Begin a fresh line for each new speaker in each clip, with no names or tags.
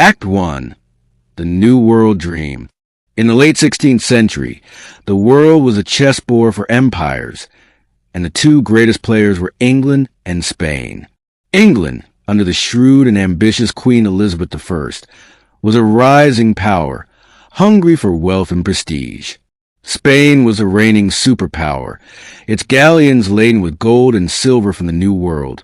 Act 1. The New World Dream. In the late 16th century, the world was a chessboard for empires, and the two greatest players were England and Spain. England, under the shrewd and ambitious Queen Elizabeth I, was a rising power, hungry for wealth and prestige. Spain was a reigning superpower, its galleons laden with gold and silver from the New World,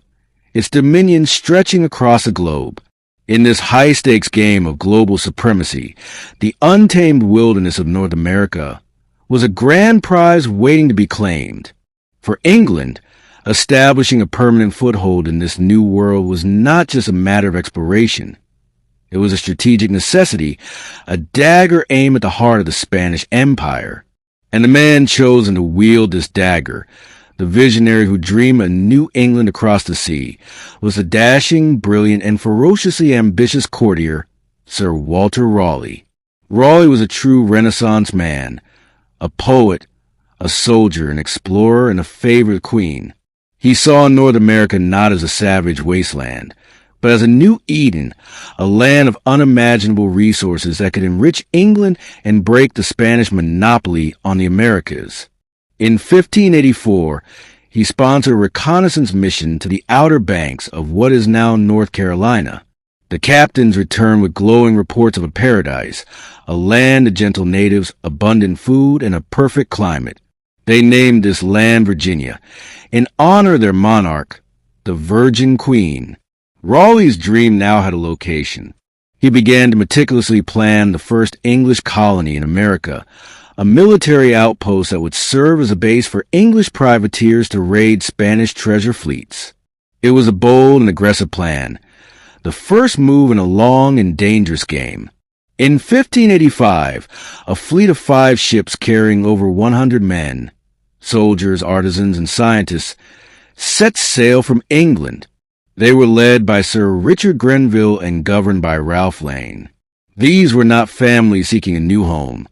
its dominion stretching across the globe. In this high-stakes game of global supremacy, the untamed wilderness of North America was a grand prize waiting to be claimed. For England, establishing a permanent foothold in this new world was not just a matter of exploration. It was a strategic necessity, a dagger aimed at the heart of the Spanish Empire. And the man chosen to wield this dagger, the visionary who dreamed a New England across the sea, was the dashing, brilliant, and ferociously ambitious courtier, Sir Walter Raleigh. Raleigh was a true Renaissance man, a poet, a soldier, an explorer, and a favorite queen. He saw North America not as a savage wasteland, but as a new Eden, a land of unimaginable resources that could enrich England and break the Spanish monopoly on the Americas. In 1584, he sponsored a reconnaissance mission to the outer banks of what is now North Carolina. The captains returned with glowing reports of a paradise, a land of gentle natives, abundant food, and a perfect climate. They named this land Virginia, in honor of their monarch, the Virgin Queen. Raleigh's dream now had a location. He began to meticulously plan the first English colony in America, a military outpost that would serve as a base for English privateers to raid Spanish treasure fleets. It was a bold and aggressive plan, the first move in a long and dangerous game. In 1585, a fleet of 5 ships carrying over 100 men, soldiers, artisans, and scientists, set sail from England. They were led by Sir Richard Grenville and governed by Ralph Lane. These were not families seeking a new home.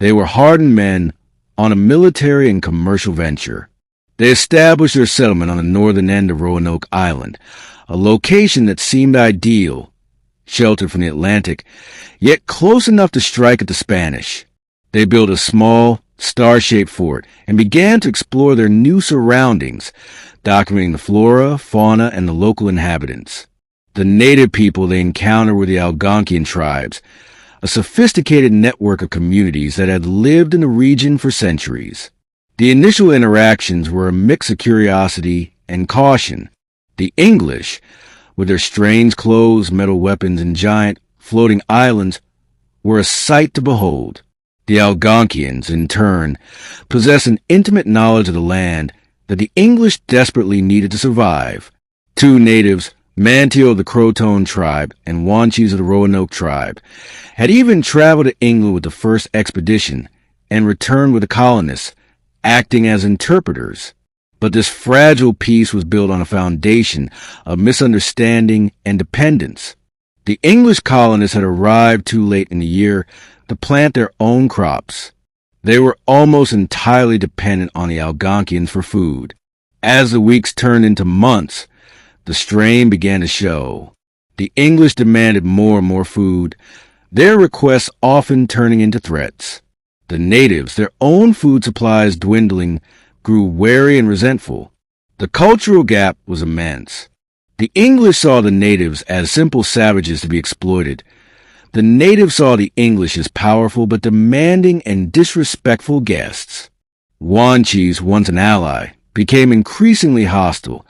They were hardened men on a military and commercial venture. They established their settlement on the northern end of Roanoke Island, a location that seemed ideal, sheltered from the Atlantic, yet close enough to strike at the Spanish. They built a small, star-shaped fort and began to explore their new surroundings, documenting the flora, fauna, and the local inhabitants. The native people they encountered were the Algonquian tribes, a sophisticated network of communities that had lived in the region for centuries. The initial interactions were a mix of curiosity and caution. The English, with their strange clothes, metal weapons, and giant floating islands, were a sight to behold. The Algonquians, in turn, possessed an intimate knowledge of the land that the English desperately needed to survive. 2 natives, Manteo of the Croatoan tribe and Wanchese of the Roanoke tribe, had even traveled to England with the first expedition and returned with the colonists, acting as interpreters. But this fragile peace was built on a foundation of misunderstanding and dependence. The English colonists had arrived too late in the year to plant their own crops. They were almost entirely dependent on the Algonquians for food. As the weeks turned into months, the strain began to show. The English demanded more and more food, their requests often turning into threats. The natives, their own food supplies dwindling, grew wary and resentful. The cultural gap was immense. The English saw the natives as simple savages to be exploited. The natives saw the English as powerful but demanding and disrespectful guests. Wanchese, once an ally, became increasingly hostile,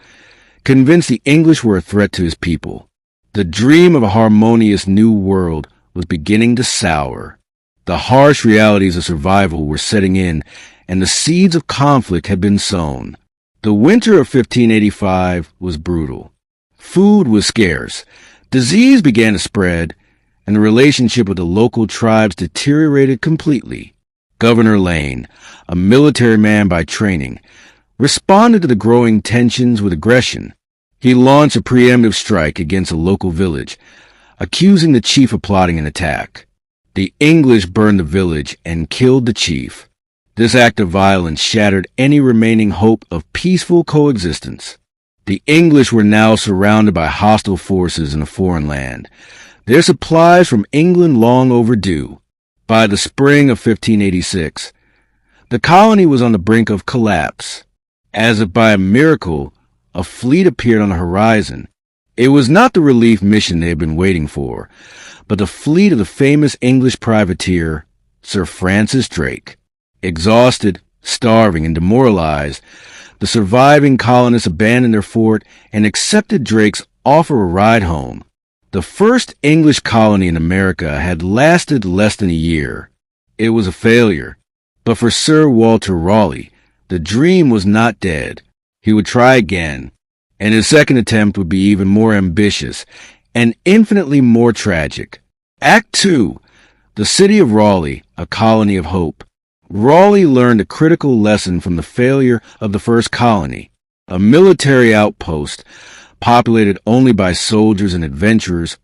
convinced the English were a threat to his people. The dream of a harmonious new world was beginning to sour. The harsh realities of survival were setting in, and the seeds of conflict had been sown. The winter of 1585 was brutal. Food was scarce, disease began to spread, and the relationship with the local tribes deteriorated completely. Governor Lane, a military man by training, responded to the growing tensions with aggression. He launched a preemptive strike against a local village, accusing the chief of plotting an attack. The English burned the village and killed the chief. This act of violence shattered any remaining hope of peaceful coexistence. The English were now surrounded by hostile forces in a foreign land. their supplies from England long overdue. By the spring of 1586, the colony was on the brink of collapse. As if by a miracle, a fleet appeared on the horizon. It was not the relief mission they had been waiting for, but the fleet of the famous English privateer, Sir Francis Drake. Exhausted, starving, and demoralized, the surviving colonists abandoned their fort and accepted Drake's offer a ride home. The first English colony in America had lasted less than a year. It was a failure. But for Sir Walter Raleigh, the dream was not dead. He would try again, and his second attempt would be even more ambitious and infinitely more tragic. Act 2. The City of Raleigh, a Colony of Hope. Raleigh learned a critical lesson from the failure of the first colony. A military outpost, populated only by soldiers and adventurers,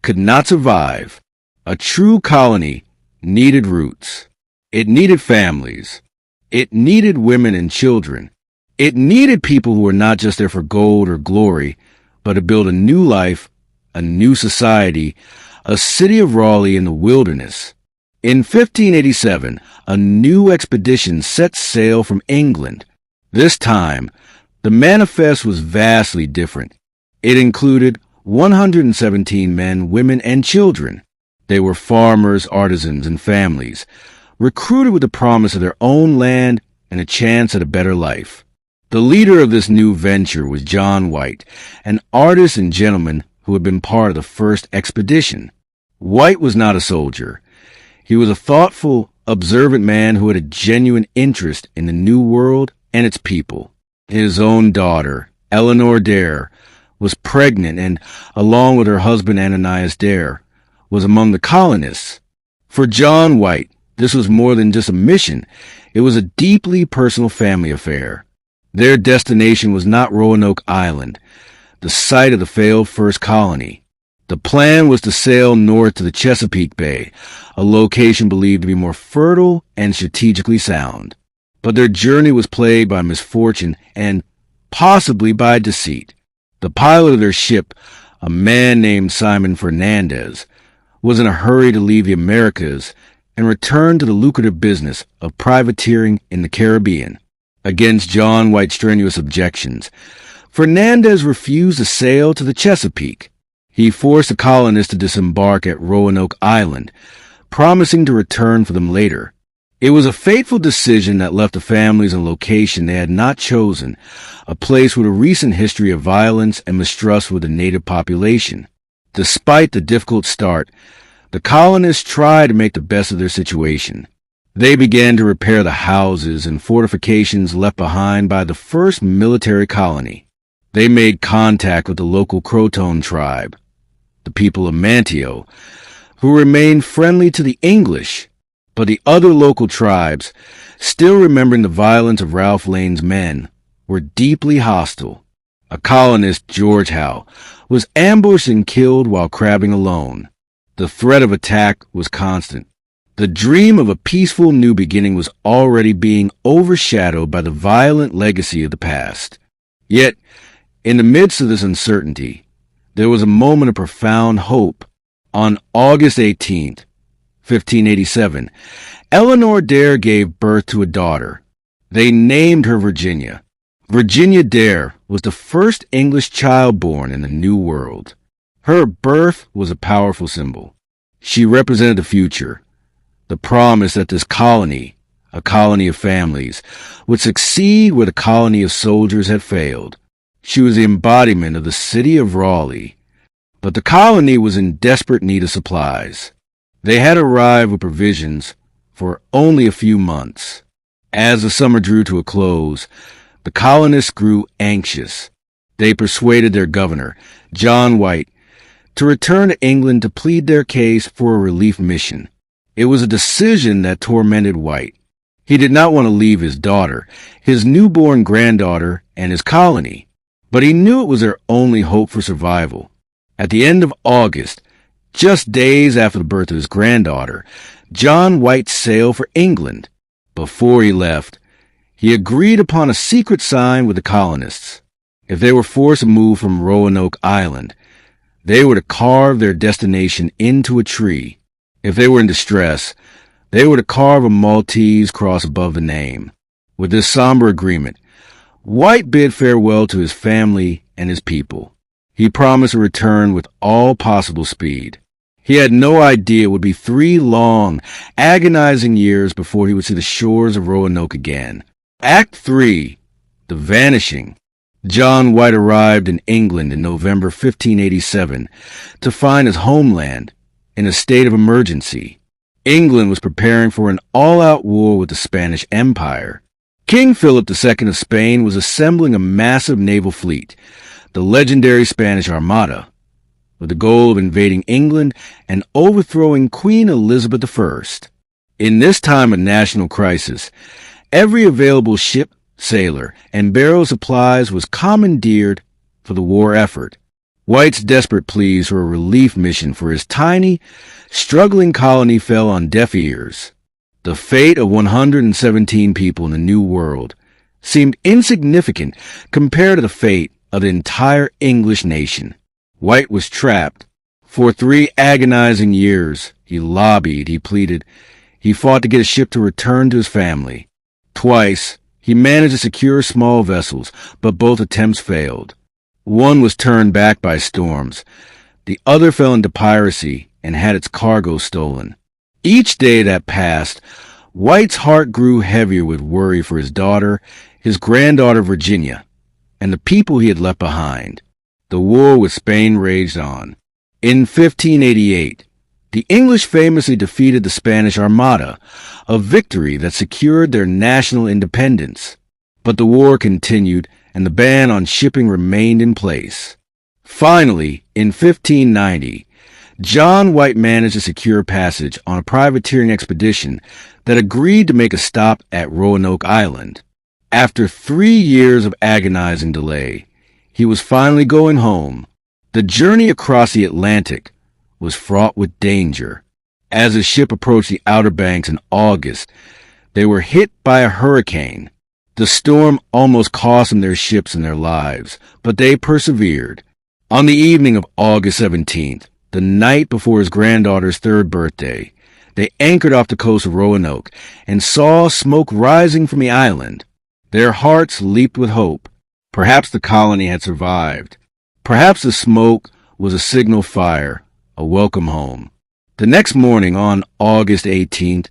could not survive. A true colony needed roots. It needed families. It needed women and children. It needed people who were not just there for gold or glory, but to build a new life, a new society, a city of Raleigh in the wilderness. In 1587, a new expedition set sail from England. This time, the manifest was vastly different. It included 117 men, women, and children. They were farmers, artisans, and families, recruited with the promise of their own land and a chance at a better life. The leader of this new venture was John White, an artist and gentleman who had been part of the first expedition. White was not a soldier. He was a thoughtful, observant man who had a genuine interest in the New World and its people. His own daughter, Eleanor Dare, was pregnant and, along with her husband Ananias Dare, was among the colonists. For John White, this was more than just a mission. It was a deeply personal family affair. Their destination was not Roanoke Island, the site of the failed first colony. The plan was to sail north to the Chesapeake Bay, a location believed to be more fertile and strategically sound. But their journey was plagued by misfortune and possibly by deceit. The pilot of their ship, a man named Simon Fernandez, was in a hurry to leave the Americas and return to the lucrative business of privateering in the Caribbean. Against John White's strenuous objections, Fernandez refused to sail to the Chesapeake. He forced the colonists to disembark at Roanoke Island, promising to return for them later. It was a fateful decision that left the families in a location they had not chosen, a place with a recent history of violence and mistrust with the native population. Despite the difficult start, the colonists tried to make the best of their situation. They began to repair the houses and fortifications left behind by the first military colony. They made contact with the local Croatoan tribe, the people of Manteo, who remained friendly to the English, but the other local tribes, still remembering the violence of Ralph Lane's men, were deeply hostile. A colonist, George Howe, was ambushed and killed while crabbing alone. The threat of attack was constant. The dream of a peaceful new beginning was already being overshadowed by the violent legacy of the past. Yet, in the midst of this uncertainty, there was a moment of profound hope. On August 18th, 1587, Eleanor Dare gave birth to a daughter. They named her Virginia. Virginia Dare was the first English child born in the New World. Her birth was a powerful symbol. She represented the future, the promise that this colony, a colony of families, would succeed where the colony of soldiers had failed. She was the embodiment of the city of Raleigh. But the colony was in desperate need of supplies. They had arrived with provisions for only a few months. As the summer drew to a close, the colonists grew anxious. They persuaded their governor, John White, to return to England to plead their case for a relief mission. It was a decision that tormented White. He did not want to leave his daughter, his newborn granddaughter, and his colony, but he knew it was their only hope for survival. At the end of August, just days after the birth of his granddaughter, John White sailed for England. Before he left, he agreed upon a secret sign with the colonists. If they were forced to move from Roanoke Island, They were to carve their destination into a tree. If they were in distress, they were to carve a Maltese cross above the name. With this somber agreement, White bid farewell to his family and his people. He promised a return with all possible speed. He had no idea it would be 3 long, agonizing years before he would see the shores of Roanoke again. Act 3. The Vanishing. John White arrived in England in November 1587 to find his homeland in a state of emergency. England was preparing for an all-out war with the Spanish Empire. King Philip II of Spain was assembling a massive naval fleet, the legendary Spanish Armada, with the goal of invading England and overthrowing Queen Elizabeth I. In this time of national crisis, every available ship, sailor, and barrel of supplies was commandeered for the war effort. White's desperate pleas for a relief mission for his tiny, struggling colony fell on deaf ears. The fate of 117 people in the New World seemed insignificant compared to the fate of the entire English nation. White was trapped. For 3 agonizing years, he lobbied, he pleaded, he fought to get a ship to return to his family. Twice, he managed to secure small vessels, but both attempts failed. One was turned back by storms. The other fell into piracy and had its cargo stolen. Each day that passed, White's heart grew heavier with worry for his daughter, his granddaughter Virginia, and the people he had left behind. The war with Spain raged on. In 1588, the English famously defeated the Spanish Armada, a victory that secured their national independence. But the war continued, and the ban on shipping remained in place. Finally, in 1590, John White managed to secure passage on a privateering expedition that agreed to make a stop at Roanoke Island. After 3 years of agonizing delay, he was finally going home. The journey across the Atlantic was fraught with danger. As the ship approached the Outer Banks in August, they were hit by a hurricane. The storm almost cost them their ships and their lives, but they persevered. On the evening of August 17th, the night before his granddaughter's 3rd birthday, they anchored off the coast of Roanoke and saw smoke rising from the island. Their hearts leaped with hope. Perhaps the colony had survived. Perhaps the smoke was a signal fire, a welcome home. The next morning, on August 18th,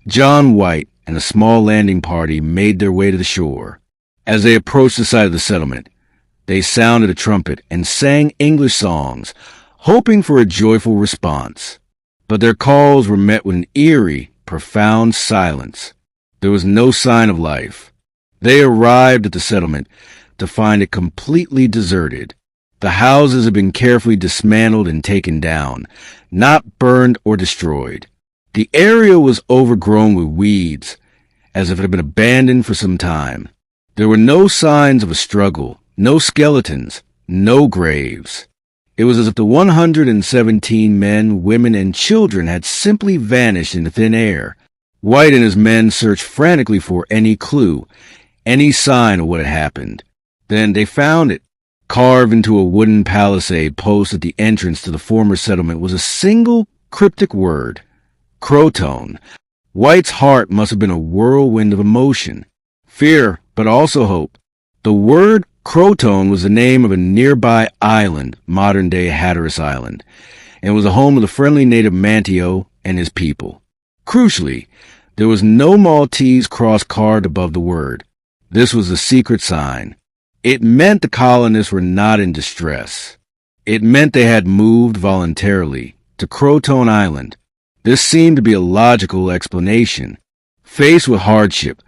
John White and a small landing party made their way to the shore. As they approached the site of the settlement, they sounded a trumpet and sang English songs, hoping for a joyful response. But their calls were met with an eerie, profound silence. There was no sign of life. They arrived at the settlement to find it completely deserted. The houses had been carefully dismantled and taken down, not burned or destroyed. The area was overgrown with weeds, as if it had been abandoned for some time. There were no signs of a struggle, no skeletons, no graves. It was as if the 117 men, women, and children had simply vanished into thin air. White and his men searched frantically for any clue, any sign of what had happened. Then they found it. Carved into a wooden palisade post at the entrance to the former settlement was a single cryptic word, Croatoan. White's heart must have been a whirlwind of emotion, fear, but also hope. The word Croatoan was the name of a nearby island, modern-day Hatteras Island, and was the home of the friendly native Manteo and his people. Crucially, there was no Maltese cross carved above the word. This was the secret sign. It meant the colonists were not in distress. It meant they had moved voluntarily to Croatoan Island. This seemed to be a logical explanation. Faced with hardship,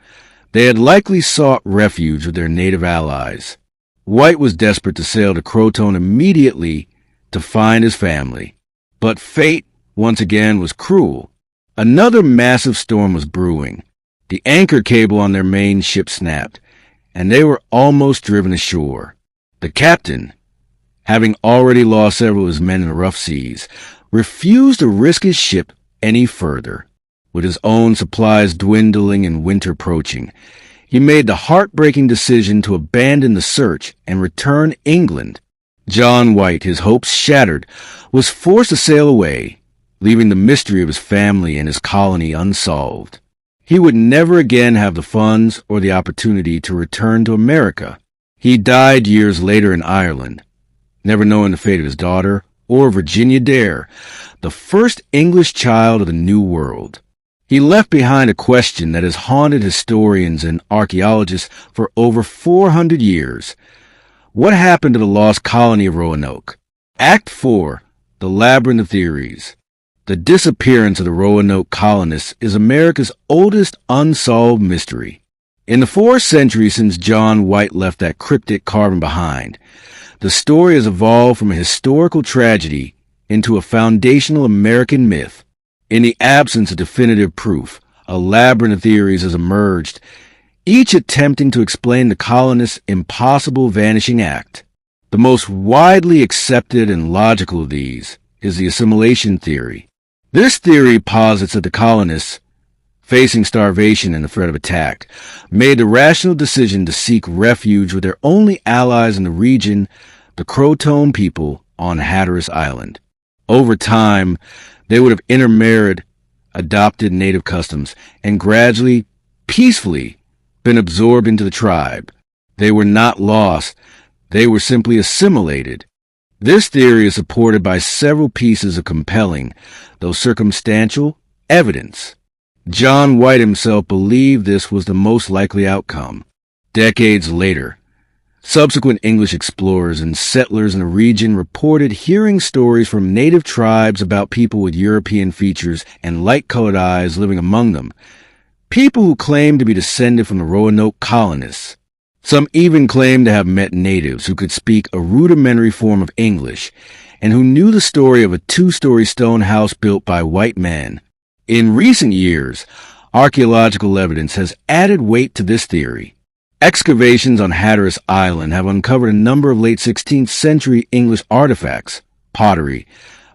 they had likely sought refuge with their native allies. White was desperate to sail to Croatoan immediately to find his family. But fate, once again, was cruel. Another massive storm was brewing. The anchor cable on their main ship snapped, and they were almost driven ashore. The captain, having already lost several of his men in the rough seas, refused to risk his ship any further. With his own supplies dwindling and winter approaching, he made the heartbreaking decision to abandon the search and return England. John White, his hopes shattered, was forced to sail away, leaving the mystery of his family and his colony unsolved. He would never again have the funds or the opportunity to return to America. He died years later in Ireland, never knowing the fate of his daughter or Virginia Dare, the first English child of the New World. He left behind a question that has haunted historians and archaeologists for over 400 years. What happened to the Lost Colony of Roanoke? Act 4, The Labyrinth of Theories. The disappearance of the Roanoke colonists is America's oldest unsolved mystery. In the 4 centuries since John White left that cryptic carving behind, the story has evolved from a historical tragedy into a foundational American myth. In the absence of definitive proof, a labyrinth of theories has emerged, each attempting to explain the colonists' impossible vanishing act. The most widely accepted and logical of these is the assimilation theory. This theory posits that the colonists, facing starvation and the threat of attack, made the rational decision to seek refuge with their only allies in the region, the Croatoan people on Hatteras Island. Over time, they would have intermarried, adopted native customs, and gradually, peacefully, been absorbed into the tribe. They were not lost. They were simply assimilated. This theory is supported by several pieces of compelling, though circumstantial, evidence. John White himself believed this was the most likely outcome. Decades later, subsequent English explorers and settlers in the region reported hearing stories from native tribes about people with European features and light-colored eyes living among them, people who claimed to be descended from the Roanoke colonists. Some even claimed to have met natives who could speak a rudimentary form of English and who knew the story of a 2-story stone house built by white men. In recent years, archaeological evidence has added weight to this theory. Excavations on Hatteras Island have uncovered a number of late 16th century English artifacts, pottery,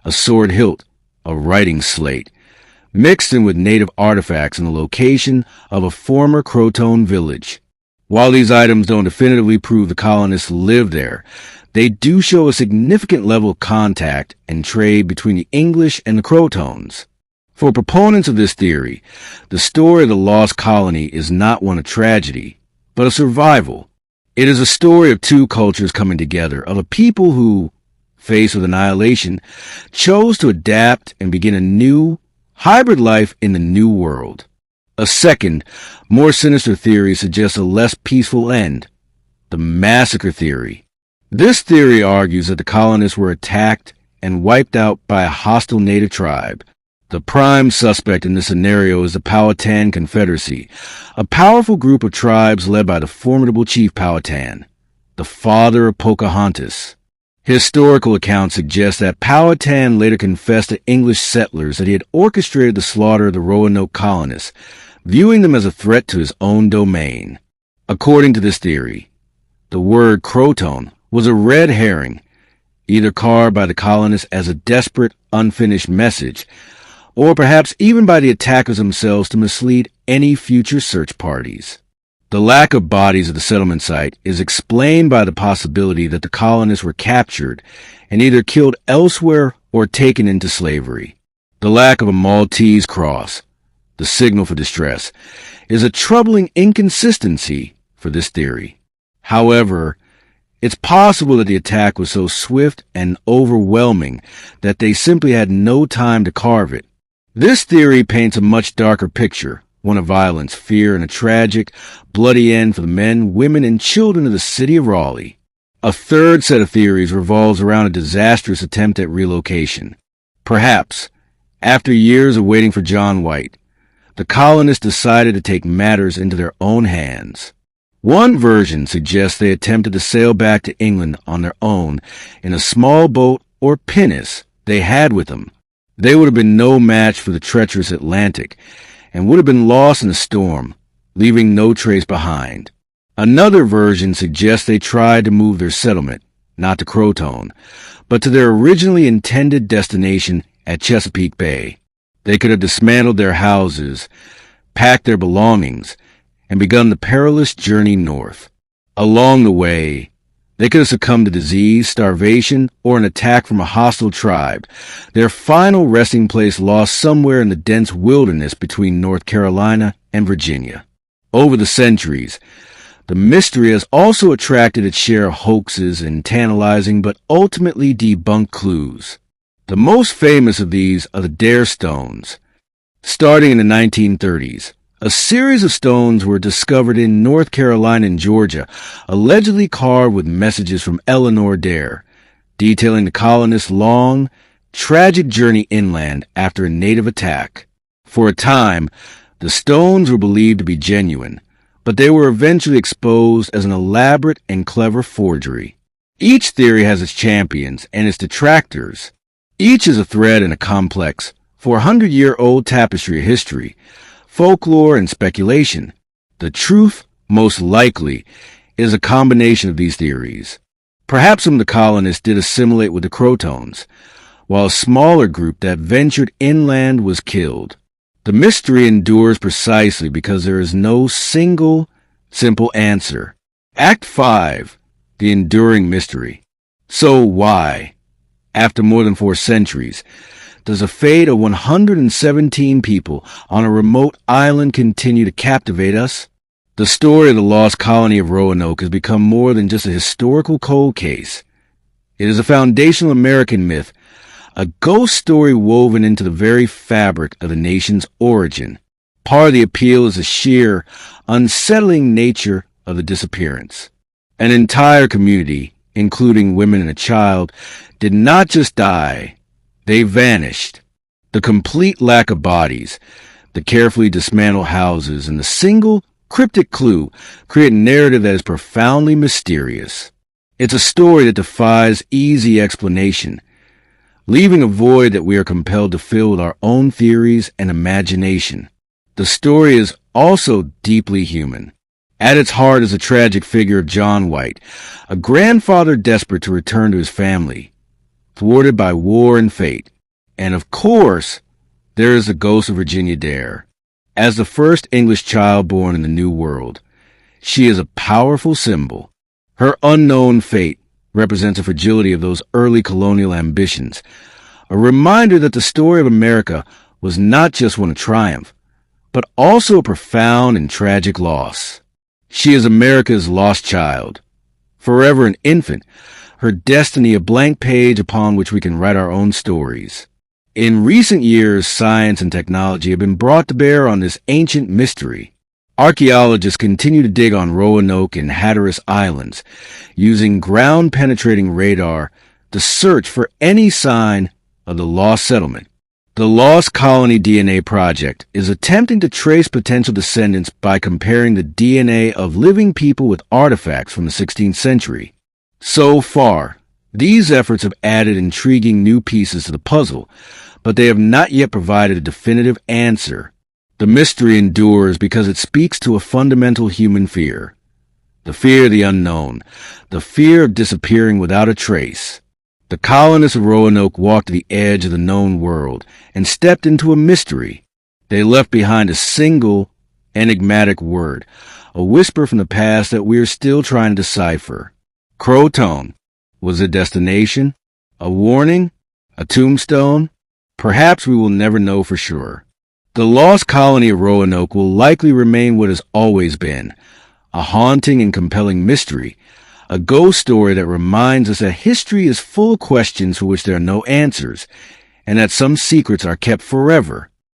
a sword hilt, a writing slate, mixed in with native artifacts in the location of a former Croatoan village. While these items don't definitively prove the colonists lived there, they do show a significant level of contact and trade between the English and the Croatoans. For proponents of this theory, the story of the lost colony is not one of tragedy, but of survival. It is a story of 2 cultures coming together, of a people who, faced with annihilation, chose to adapt and begin a new, hybrid life in the New World. A second, more sinister theory suggests a less peaceful end, the massacre theory. This theory argues that the colonists were attacked and wiped out by a hostile native tribe. The prime suspect in this scenario is the Powhatan Confederacy, a powerful group of tribes led by the formidable chief Powhatan, the father of Pocahontas. Historical accounts suggest that Powhatan later confessed to English settlers that he had orchestrated the slaughter of the Roanoke colonists, viewing them as a threat to his own domain. According to this theory, the word Croatoan was a red herring, either carved by the colonists as a desperate, unfinished message, or perhaps even by the attackers themselves to mislead any future search parties. The lack of bodies at the settlement site is explained by the possibility that the colonists were captured and either killed elsewhere or taken into slavery. The lack of a Maltese cross, the signal for distress, is a troubling inconsistency for this theory. However, it's possible that the attack was so swift and overwhelming that they simply had no time to carve it. This theory paints a much darker picture, one of violence, fear, and a tragic, bloody end for the men, women, and children of the city of Raleigh. A third set of theories revolves around a disastrous attempt at relocation. Perhaps, after years of waiting for John White, the colonists decided to take matters into their own hands. One version suggests they attempted to sail back to England on their own in a small boat or pinnace they had with them. They would have been no match for the treacherous Atlantic and would have been lost in a storm, leaving no trace behind. Another version suggests they tried to move their settlement, not to Croatoan, but to their originally intended destination at Chesapeake Bay. They could have dismantled their houses, packed their belongings, and begun the perilous journey north. Along the way, They could have succumbed to disease, starvation, or an attack from a hostile tribe, their final resting place lost somewhere in the dense wilderness between North Carolina and Virginia. Over the centuries, the mystery has also attracted its share of hoaxes and tantalizing but ultimately debunked clues. The most famous of these are the Dare Stones. Starting in the 1930s, a series of stones were discovered in North Carolina and Georgia, allegedly carved with messages from Eleanor Dare, detailing the colonists' long, tragic journey inland after a native attack. For a time, the stones were believed to be genuine, but they were eventually exposed as an elaborate and clever forgery. Each theory has its champions and its detractors. Each is a thread in a complex, 400-year-old tapestry of history, folklore, and speculation. The truth, most likely, is a combination of these theories. Perhaps some of the colonists did assimilate with the Croatoans, while a smaller group that ventured inland was killed. The mystery endures precisely because there is no single, simple answer. Act 5. The enduring mystery. So why, after more than 4 centuries, does the fate of 117 people on a remote island continue to captivate us? The story of the Lost Colony of Roanoke has become more than just a historical cold case. It is a foundational American myth, a ghost story woven into the very fabric of the nation's origin. Part of the appeal is the sheer, unsettling nature of the disappearance. An entire community, including women and a child, did not just die. They vanished. The complete lack of bodies, the carefully dismantled houses, and the single cryptic clue create a narrative that is profoundly mysterious. It's a story that defies easy explanation, leaving a void that we are compelled to fill with our own theories and imagination. The story is also deeply human. At its heart is the tragic figure of John White, a grandfather desperate to return to his family, thwarted by war and fate. And of course, there is the ghost of Virginia Dare. As the first English child born in the New World, she is a powerful symbol. Her unknown fate represents the fragility of those early colonial ambitions, a reminder that the story of America was not just one of triumph, but also a profound and tragic loss. She is America's lost child, forever an infant, her destiny a blank page upon which we can write our own stories. In recent years, science and technology have been brought to bear on this ancient mystery. Archaeologists continue to dig on Roanoke and Hatteras Islands, using ground-penetrating radar to search for any sign of the lost settlement. The Lost Colony DNA Project is attempting to trace potential descendants by comparing the DNA of living people with artifacts from the 16th century. So far, these efforts have added intriguing new pieces to the puzzle, but they have not yet provided a definitive answer. The mystery endures because it speaks to a fundamental human fear. The fear of the unknown, the fear of disappearing without a trace. The colonists of Roanoke walked to the edge of the known world and stepped into a mystery. They left behind a single, enigmatic word, a whisper from the past that we are still trying to decipher. Croatoan. Was it a destination? A warning? A tombstone? Perhaps we will never know for sure. The Lost Colony of Roanoke will likely remain what has always been, a haunting and compelling mystery, a ghost story that reminds us that history is full of questions for which there are no answers, and that some secrets are kept forever